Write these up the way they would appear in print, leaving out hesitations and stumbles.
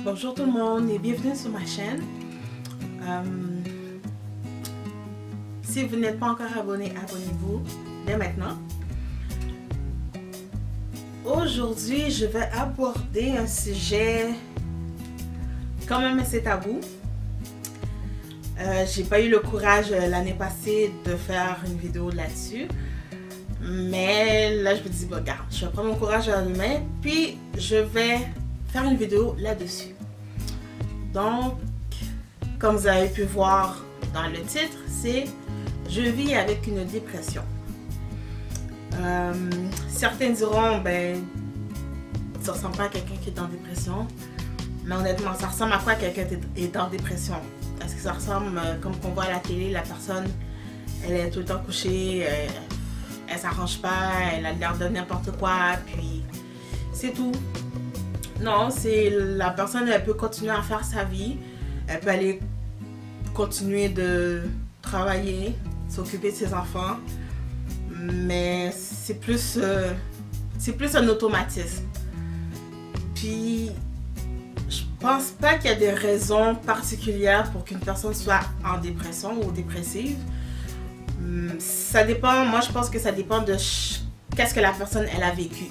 Bonjour tout le monde et bienvenue sur ma chaîne. Si vous n'êtes pas encore abonné, abonnez-vous dès maintenant. Aujourd'hui, je vais aborder un sujet quand même assez tabou. J'ai pas eu le courage l'année passée de faire une vidéo là-dessus. Mais là, je me dis, bon, regarde, je vais prendre mon courage à la main, puis je vais faire une vidéo là-dessus. Donc, comme vous avez pu voir dans le titre, c'est « Je vis avec une dépression ». Certains diront, ben, ça ressemble pas à quelqu'un qui est en dépression. Mais honnêtement, ça ressemble à quoi quelqu'un qui est en dépression? Est-ce que ça ressemble, comme qu'on voit à la télé, la personne, elle est tout le temps couchée, elle s'arrange pas, elle a l'air de n'importe quoi, puis c'est tout. Non, c'est la personne, elle peut continuer à faire sa vie, elle peut aller continuer de travailler, s'occuper de ses enfants, mais c'est plus un automatisme. Puis, je pense pas qu'il y a des raisons particulières pour qu'une personne soit en dépression ou dépressive. Ça dépend, moi je pense que ça dépend de qu'est-ce que la personne elle a vécu.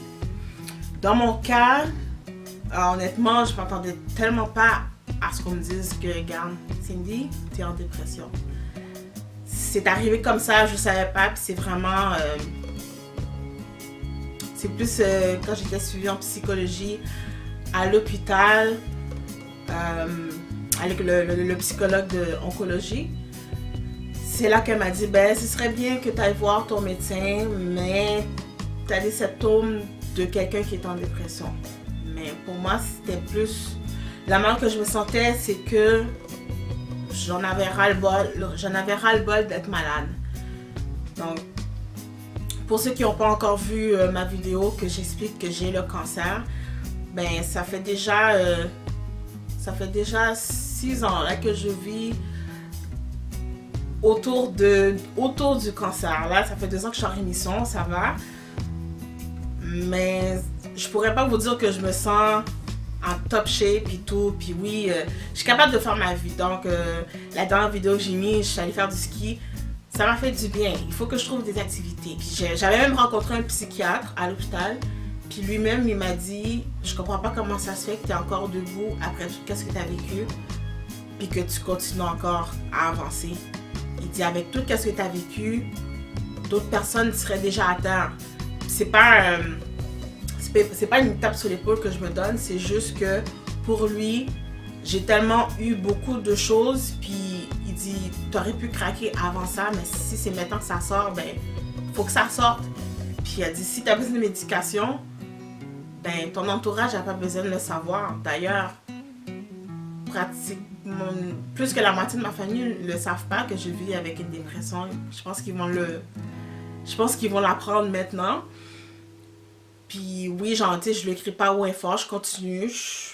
Dans mon cas, honnêtement, je m'attendais tellement pas à ce qu'on me dise que, regarde, Cindy, t'es en dépression. C'est arrivé comme ça, je savais pas, puis c'est vraiment... c'est plus quand j'étais suivie en psychologie à l'hôpital, avec le psychologue de oncologie. C'est là qu'elle m'a dit, ben, ce serait bien que tu ailles voir ton médecin, mais tu as des symptômes de quelqu'un qui est en dépression. Mais pour moi, c'était plus... La manière que je me sentais, c'est que j'en avais ras-le-bol d'être malade. Donc, pour ceux qui n'ont pas encore vu ma vidéo que j'explique que j'ai le cancer, ben, ça fait déjà 6 ans là, que je vis autour du cancer. Là, ça fait 2 ans que je suis en rémission, ça va. Mais je pourrais pas vous dire que je me sens en top shape et tout. Puis oui, je suis capable de faire ma vie. Donc, la dernière vidéo que j'ai mis, je suis allée faire du ski. Ça m'a fait du bien. Il faut que je trouve des activités. Puis j'avais même rencontré un psychiatre à l'hôpital. Puis lui-même, il m'a dit, je comprends pas comment ça se fait que tu es encore debout après tout ce que tu as vécu. Puis que tu continues encore à avancer. Il dit, avec tout ce que tu as vécu, d'autres personnes seraient déjà à terre. C'est pas une tape sur l'épaule que je me donne, c'est juste que pour lui, j'ai tellement eu beaucoup de choses, puis il dit, tu aurais pu craquer avant ça, mais si c'est maintenant que ça sort, ben, faut que ça sorte. Puis il a dit, si tu as besoin de médication, ben, ton entourage n'a pas besoin de le savoir. D'ailleurs, pratiquement plus que la moitié de ma famille ne le savent pas que je vis avec une dépression. Je pense qu'ils vont l'apprendre maintenant. Puis oui, genre, tu sais, je ne l'écris pas haut et fort, je continue. Je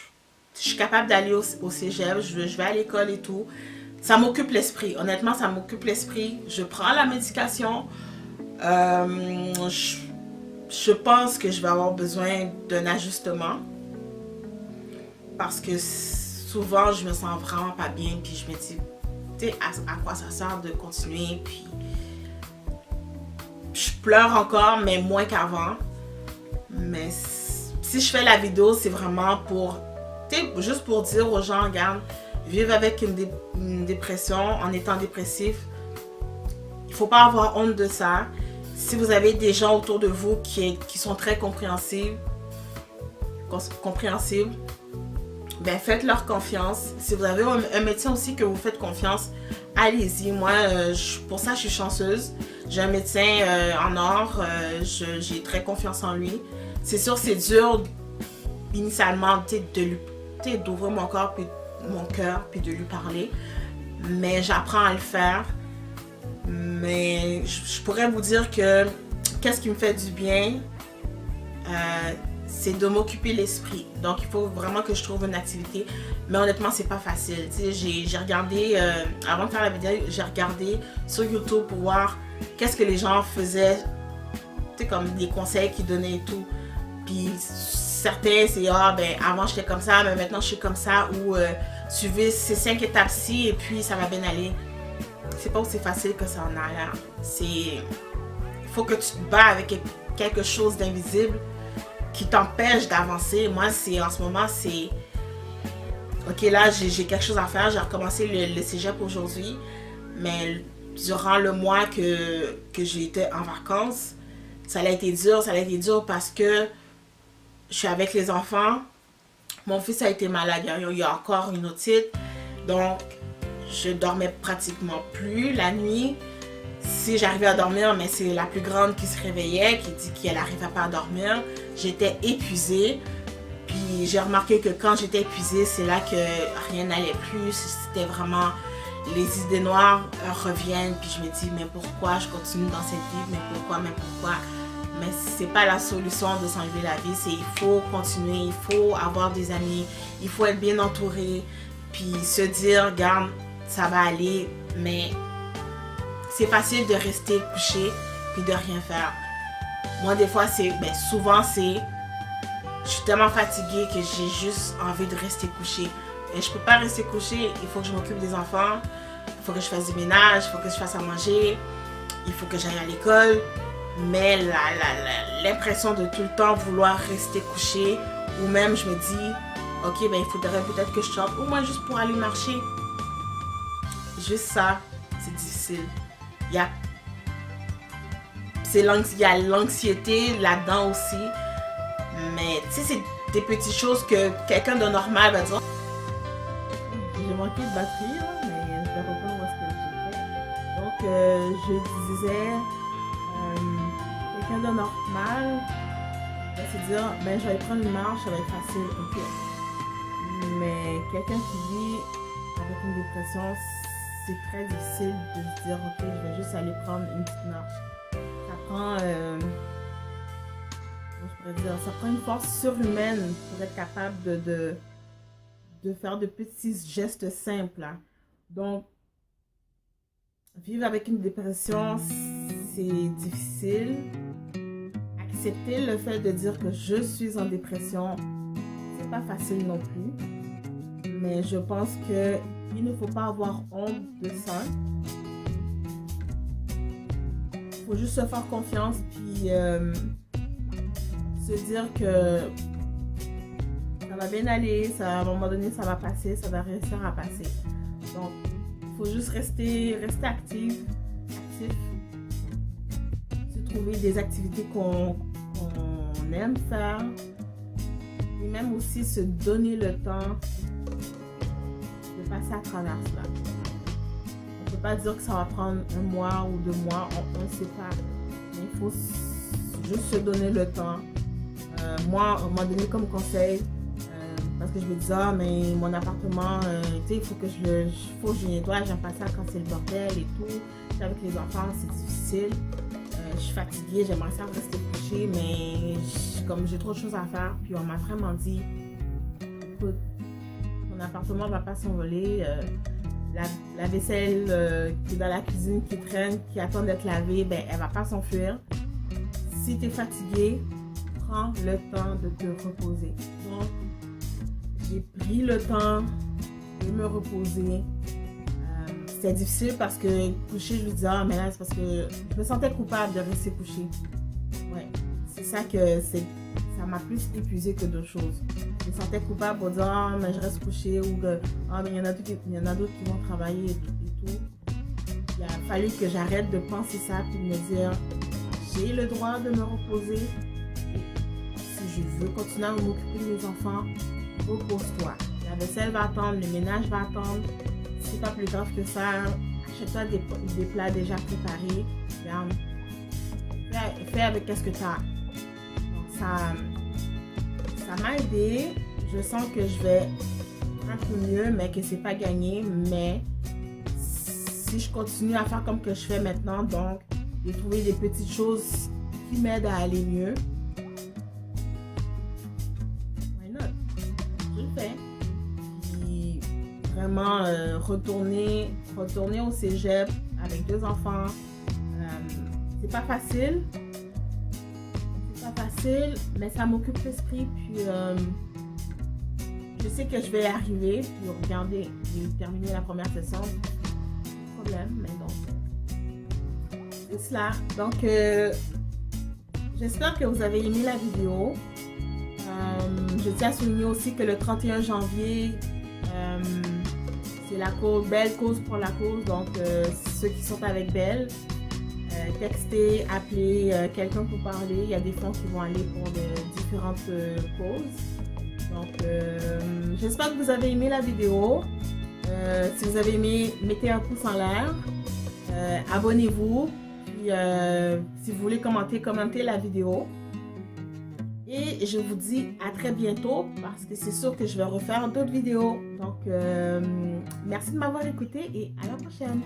suis capable d'aller au cégep, je vais à l'école et tout. Ça m'occupe l'esprit. Honnêtement, ça m'occupe l'esprit. Je prends la médication. Je pense que je vais avoir besoin d'un ajustement. Parce que souvent, je me sens vraiment pas bien. Puis je me dis, tu sais, à quoi ça sert de continuer? Puis je pleure encore, mais moins qu'avant. Mais si je fais la vidéo, c'est vraiment pour, juste pour dire aux gens, regarde, vivre avec une dépression, en étant dépressif, il ne faut pas avoir honte de ça. Si vous avez des gens autour de vous qui sont très compréhensibles, ben faites-leur confiance. Si vous avez un médecin aussi que vous faites confiance, allez-y. Moi, pour ça, je suis chanceuse. J'ai un médecin en or, j'ai très confiance en lui. C'est sûr, c'est dur initialement d'ouvrir mon corps, puis mon cœur, puis de lui parler. Mais j'apprends à le faire. Mais je pourrais vous dire que qu'est-ce qui me fait du bien, c'est de m'occuper l'esprit. Donc, il faut vraiment que je trouve une activité. Mais honnêtement, c'est pas facile. J'ai regardé, avant de faire la vidéo, j'ai regardé sur YouTube pour voir qu'est-ce que les gens faisaient, comme les conseils qu'ils donnaient et tout. Puis certains, c'est ah, ben avant j'étais comme ça, mais maintenant je suis comme ça, ou suivez ces 5 étapes-ci et puis ça va bien aller. C'est pas aussi facile que ça en a l'air. Il faut que tu te bats avec quelque chose d'invisible qui t'empêche d'avancer. Moi, en ce moment, c'est ok, là j'ai quelque chose à faire. J'ai recommencé le cégep aujourd'hui, mais durant le mois que j'étais en vacances, ça a été dur parce que je suis avec les enfants. Mon fils a été malade, il y a encore une otite, donc je dormais pratiquement plus la nuit. Si j'arrivais à dormir, mais c'est la plus grande qui se réveillait, qui dit qu'elle n'arrivait pas à dormir. J'étais épuisée. Puis j'ai remarqué que quand j'étais épuisée, c'est là que rien n'allait plus. C'était vraiment les idées noires reviennent. Puis je me dis, mais pourquoi je continue dans cette vie? Mais pourquoi? Mais c'est pas la solution de s'enlever la vie. Il faut continuer, il faut avoir des amis, il faut être bien entouré. Puis se dire, regarde, ça va aller, mais c'est facile de rester couché puis de rien faire. Moi, des fois, souvent, je suis tellement fatiguée que j'ai juste envie de rester couchée. Et je peux pas rester couchée, il faut que je m'occupe des enfants, il faut que je fasse du ménage, il faut que je fasse à manger, il faut que j'aille à l'école. Mais l'impression de tout le temps vouloir rester couchée, ou même je me dis, ok, ben il faudrait peut-être que je sorte, au moins juste pour aller marcher. Juste ça, c'est difficile. Il y a l'anxiété là-dedans aussi. Mais tu sais, c'est des petites choses que quelqu'un de normal va dire. J'ai manqué de batterie, là, mais je vais reprendre ce que j'ai fait. Donc, je disais, quelqu'un de normal va se dire, ben, je vais prendre une marche, ça va être facile, ok. Mais quelqu'un qui vit avec une dépression, c'est très difficile de se dire, ok, je vais juste aller prendre une petite marche. Ça prend, ça prend une force surhumaine pour être capable de faire de petits gestes simples. Hein. Donc, vivre avec une dépression, c'est difficile. Accepter le fait de dire que je suis en dépression, c'est pas facile non plus. Mais je pense qu'il ne faut pas avoir honte de ça. Il faut juste se faire confiance puis se dire que ça va bien aller, à un moment donné ça va passer, ça va réussir à passer. Donc, il faut juste rester actif, se trouver des activités qu'on aime faire et même aussi se donner le temps de passer à travers cela. On ne peut pas dire que ça va prendre 1 mois ou 2 mois, on ne sait pas, mais il faut juste se donner le temps. Moi, on m'a donné comme conseil, parce que je me disais, ah, mais mon appartement, tu sais, il faut que je nettoie, j'aime pas ça quand c'est le bordel et tout. Avec les enfants, c'est difficile. Je suis fatiguée, j'aimerais ça rester couchée, mais comme j'ai trop de choses à faire, puis on m'a vraiment dit, écoute, ton appartement va pas s'envoler. La vaisselle qui est dans la cuisine, qui traîne, qui attend d'être lavée, ben, elle va pas s'enfuir. Si tu es fatigué, prends le temps de te reposer. Donc, j'ai pris le temps de me reposer. C'était difficile parce que coucher, je me disais, ah, mais là, c'est parce que je me sentais coupable de rester couchée. Ouais, c'est ça que ça m'a plus épuisée que d'autres choses. Je me sentais coupable pour dire, ah, mais je reste couchée, ou que, ah, mais il y en a d'autres qui vont travailler et tout. Il a fallu que j'arrête de penser ça puis de me dire, j'ai le droit de me reposer. Si je veux continuer à m'occuper de mes enfants, repose-toi. La vaisselle va attendre, le ménage va attendre. C'est pas plus grave que ça. Achète-toi des plats déjà préparés. Regarde. Fais avec ce que tu as. Donc ça m'a aidé. Je sens que je vais un peu mieux, mais que c'est pas gagné. Mais si je continue à faire comme que je fais maintenant, donc j'ai trouvé des petites choses qui m'aident à aller mieux. Why not? Je le fais. Puis vraiment retourner au cégep avec 2 enfants. C'est pas facile. difficile, mais ça m'occupe l'esprit. Puis je sais que je vais y arriver. Puis regardez, j'ai terminé la première session. Pas de problème, mais donc c'est cela. Donc j'espère que vous avez aimé la vidéo. Je tiens à souligner aussi que le 31 janvier, c'est la cause, Belle Cause pour la cause. Donc ceux qui sont avec Belle, texter, appeler quelqu'un pour parler. Il y a des fonds qui vont aller pour de différentes causes. Donc, j'espère que vous avez aimé la vidéo. Si vous avez aimé, mettez un pouce en l'air. Abonnez-vous. Puis, si vous voulez commenter, commentez la vidéo. Et je vous dis à très bientôt parce que c'est sûr que je vais refaire d'autres vidéos. Donc, merci de m'avoir écouté et à la prochaine.